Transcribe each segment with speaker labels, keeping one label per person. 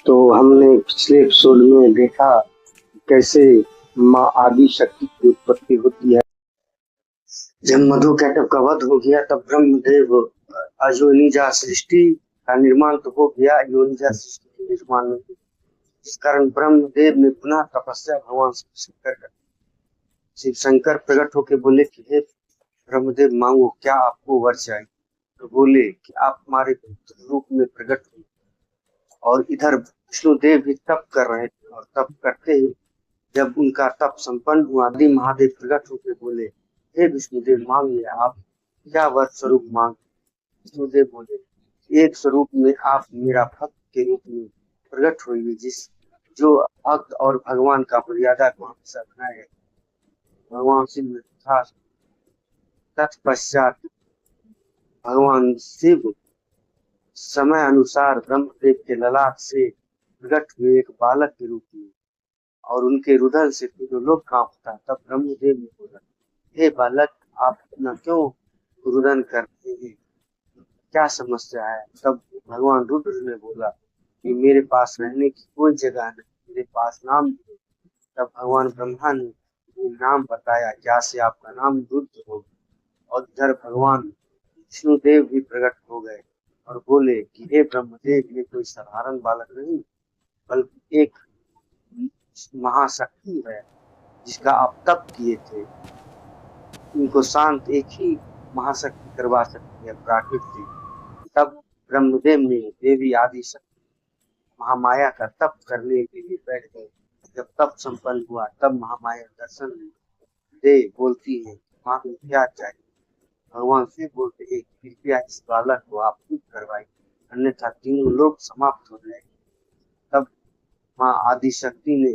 Speaker 1: तो हमने पिछले एपिसोड में देखा कैसे माँ आदि शक्ति की उत्पत्ति होती है। जब मधु कैटव का वध हो गया तब ब्रह्मदेव अयोनिजा सृष्टि का निर्माण तो हो गया, योनिजा सृष्टि के निर्माण में जिस कारण ब्रह्मदेव ने पुनः तपस्या भगवान शिव शंकर प्रकट होकर बोले कि हे ब्रह्मदेव मांगो, क्या आपको वर चाहिए। तो बोले कि आप हमारे पुत्र रूप में प्रकट हुए। और इधर विष्णुदेव भी तप कर रहे थे और तप करते ही जब उनका तप संपन्न हुआ, आदि महादेव प्रकट होकर बोले, हे विष्णुदेव मांगिए, आप क्या वर स्वरूप मांग। विष्णुदेव बोले, एक स्वरूप में आप मेरा भक्त के रूप में प्रकट हुई, जो भक्त और भगवान का मर्यादा को हमेशा बनाए है। भगवान शिव ने था। तत्पश्चात भगवान शिव समय अनुसार ब्रह्मदेव के ललाट से प्रकट हुए एक बालक के रूप में, और उनके रुदन से तीनों लोग कांपता। तब ब्रह्मदेव ने बोला, हे बालक, आप इतना क्यों रुदन करते हैं, क्या समस्या है। तब भगवान रुद्र ने बोला कि मेरे पास रहने की कोई जगह नहीं, मेरे पास नाम नहीं। तब भगवान ब्रह्मा ने नाम बताया, क्या से आपका नाम रुद्र हो। और इधर भगवान विष्णुदेव भी प्रकट हो गए और बोले कि हे ब्रह्मदेव, ये कोई साधारण बालक नहीं बल्कि एक महाशक्ति है जिसका आप तप किए थे। इनको शांत एक ही महाशक्ति करवा सकती है, प्राकृतिक। तब ब्रह्मदेव ने देवी आदि शक्ति महामाया का तप करने के लिए बैठ गए। जब तप संपन्न हुआ तब महामाया दर्शन दे बोलती है, माँ को क्या चाहिए। भगवान शिव बोलते हैं, कृपया इस बालक को आप खुद करवाइए, अन्यथा तीनों लोग समाप्त हो जाएंगे। तब माँ आदि शक्ति ने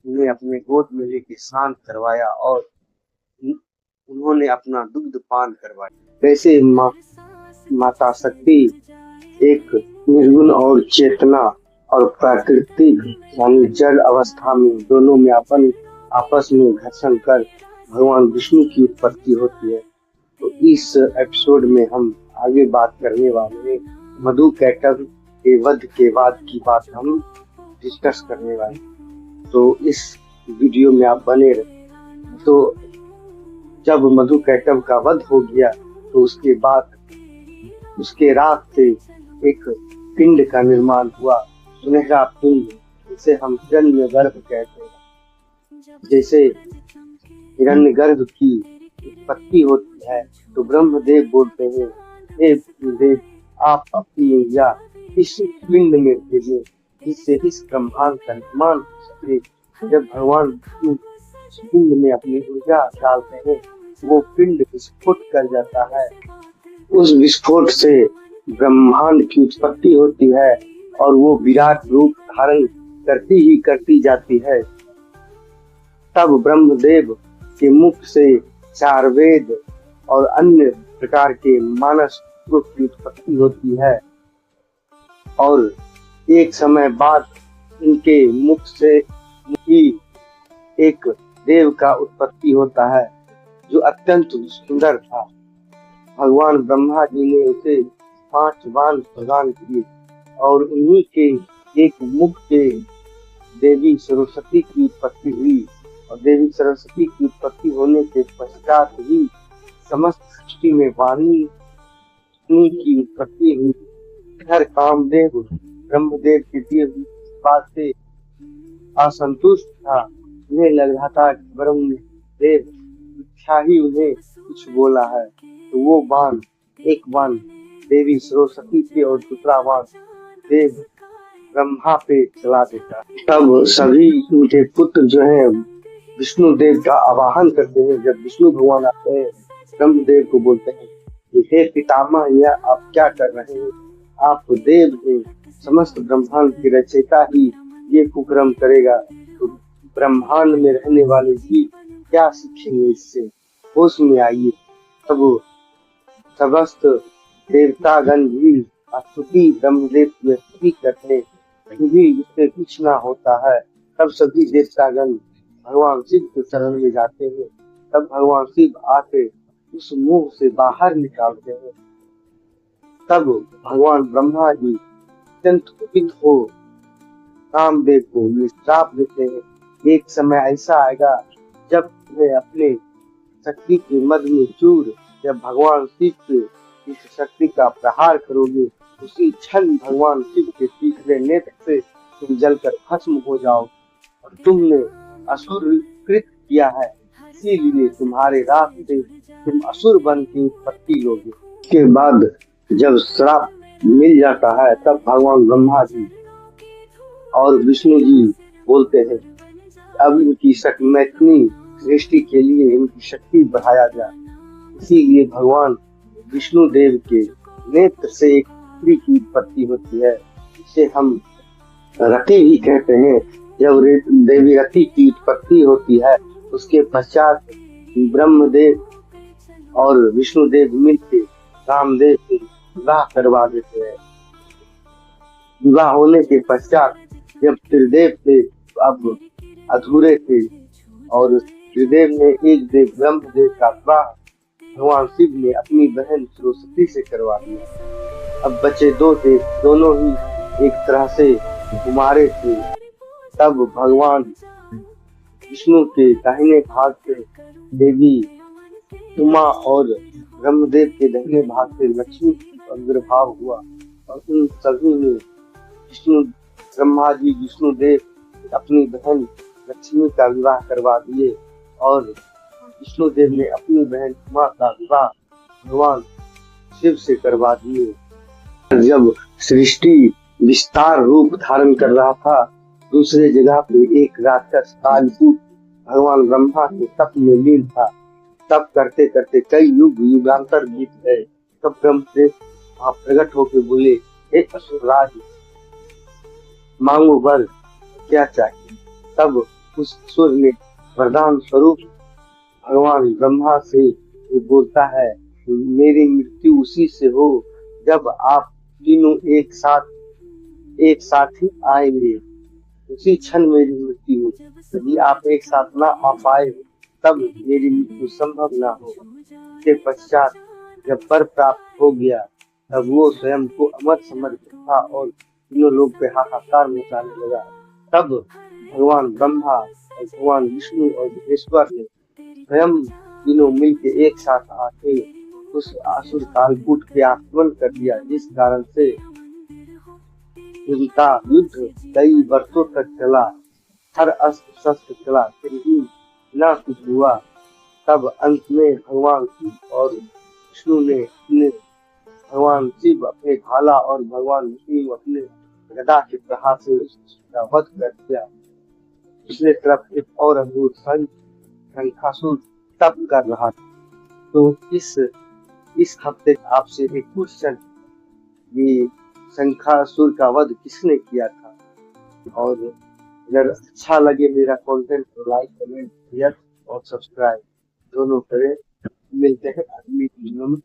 Speaker 1: उन्हें अपने गोद में लेके शांत करवाया और उन्होंने अपना दुग्ध पान करवाया। वैसे माता शक्ति एक निर्गुण और चेतना और प्राकृतिक यानी जड़ अवस्था में दोनों में आपस में घर्षण कर भगवान विष्णु की उत्पत्ति होती है। तो इस एपिसोड में हम आगे बात करने वाले हैं मधु कैटव के वध के बाद की बात हम डिस्कस करने वाले। तो इस वीडियो में आप बने रहे। तो जब मधु कैटव का वध हो गया तो उसके बाद उसके रात से एक पिंड का निर्माण हुआ, सुनहरा पिंड, जिसे हम हिरण्यगर्भ कहते हैं। जैसे हिरण्यगर्भ की उत्पत्ति होती है तो ब्रह्मदेव बोलते हैं, हे देव, आप अपनी ऊर्जा इस पिंड में भेजें जिससे इस ब्रह्मांड का निर्माण हो सके। जब भगवान पिंड में अपनी ऊर्जा डालते हैं वो पिंड विस्फोट कर जाता है। उस विस्फोट से ब्रह्मांड की उत्पत्ति होती है और वो विराट रूप धारण करती जाती है। तब ब्रह्मदेव के मुख से चार वेद और अन्य प्रकार के मानस रूप की उत्पत्ति होती है और एक समय बाद इनके मुख से ही एक देव का उत्पत्ति होता है जो अत्यंत सुंदर था। भगवान ब्रह्मा जी ने उसे 5 बाण प्रदान किए और उन्हीं के एक मुख से देवी सरस्वती की उत्पत्ति हुई और देवी सरस्वती की उत्पत्ति होने के पश्चात ही समस्त सृष्टि में वाणी की उत्पत्ति हुई। हर कामदेव ब्रह्मदेव के दिए हुई बात से असंतुष्ट था। उन्हें लग रहा था कि ब्रह्मदेव मिथ्या ही उन्हें कुछ बोला है, तो वो बाण, एक बाण देवी सरस्वती पे और दूसरा बाण देव ब्रह्मा पे चला देता। तब सभी उनके पुत्र जो है विष्णु देव का आवाहन करते हैं। जब विष्णु भगवान आते हैं ब्रह्मदेव को बोलते हैं, हे पितामह, यह आप क्या कर रहे हैं, आप देव हैं, समस्त ब्रह्मांड की रचयिता ही ये कुकर्म करेगा तो ब्रह्मांड में रहने वाले जी क्या सीखेंगे इससे, होश में आइए। तब समस्त देवतागण भी स्तुति ब्रह्मदेव की स्तुति करते हैं, भी इससे कुछ ना होता है। तब सभी देवतागण भगवान शिव के शरण में जाते हैं। तब भगवान शिव आके उस मुंह से बाहर निकालते हैं। तब भगवान ब्रह्मा जी अत्यंत कुपित हो कामदेव को ये श्राप देते हैं। एक समय ऐसा आएगा जब तुम्हें अपने शक्ति के मद में चूर, जब भगवान शिव पे इस शक्ति का प्रहार करोगे, उसी क्षण भगवान शिव के तीसरे नेत्र से तुम जलकर भस्म हो जाओ। और तुमने असुर कृत किया है, इसीलिए तुम्हारे रास्ते तुम असुर बन की उत्पत्ति लोगे। इसके बाद जब श्राप मिल जाता है तब भगवान ब्रह्मा जी और विष्णु जी बोलते हैं अब इनकी मैथिली सृष्टि के लिए इनकी शक्ति बढ़ाया जाए। इसीलिए भगवान विष्णु देव के नेत्र से एक स्त्री की उत्पत्ति होती है, इसे हम रति भी कहते हैं। जब देवी रति की उत्पत्ति होती है उसके पश्चात ब्रह्मदेव और विष्णुदेव मिलकर कामदेव से विवाह करवा देते हैं। विवाह होने के पश्चात जब त्रिदेव थे अब अधूरे थे और त्रिदेव ने एक देव ब्रह्मदेव का विवाह भगवान शिव ने अपनी बहन सरस्वती से करवा दिया। अब बचे दो थे, दोनों ही एक तरह से कुमारे थे। तब भगवान विष्णु के दाहिने भाग से देवी उमा और ब्रह्मदेव के दाहिने भाग से लक्ष्मी का आविर्भाव हुआ और उन सभी ने ब्रह्मा जी विष्णुदेव अपनी बहन लक्ष्मी का विवाह करवा दिए और विष्णुदेव ने अपनी बहन उमा का विवाह भगवान शिव से करवा दिए। जब सृष्टि विस्तार रूप धारण कर रहा था, दूसरे जगह पे एक राक्षस कालकूट भगवान ब्रह्मा के तप में लीन था। तप करते करते कई युगांतर बीत गए। तब ब्रह्मदेव वहां प्रकट होकर बोले, हे असुरराज, मांगो वर, क्या चाहिए। तब उस असुर ने वरदान स्वरूप भगवान ब्रह्मा से बोलता है, मेरी मृत्यु उसी से हो जब आप तीनों एक साथ ही आएंगे, उसी क्षण मेरी मृत्यु हो। यदि आप एक साथ ना आ पाए तब मेरी मृत्यु संभव ना हो। के पश्चात जब वर प्राप्त हो गया तब वो स्वयं को अमर समझ था और तीनों लोग पे हाहाकार मचाने लगा। तब भगवान ब्रह्मा और भगवान विष्णु और महेश्वर ने स्वयं तीनों मिलकर एक साथ आके उस असुर कालकूट के आक्रमण कर दिया, जिस कारण से उनका युद्ध कई वर्षों तक चला। हर अस्त्र शस्त्र चला, फिर भी ना कुछ हुआ। तब अंत में भगवान शिव और विष्णु ने भगवान शिव अपने भाला और भगवान विष्णु अपने गदा के प्रहार से उसका वध कर दिया। दूसरी तरफ एक और अद्भुत शंखासुर तप कर रहा था। तो इस हफ्ते आपसे एक क्वेश्चन, ये शंखासुर का वध किसने किया था? और अगर अच्छा लगे मेरा कंटेंट तो लाइक, कमेंट, शेयर और सब्सक्राइब दोनों करें। मिलते हैं अगली वीडियो में।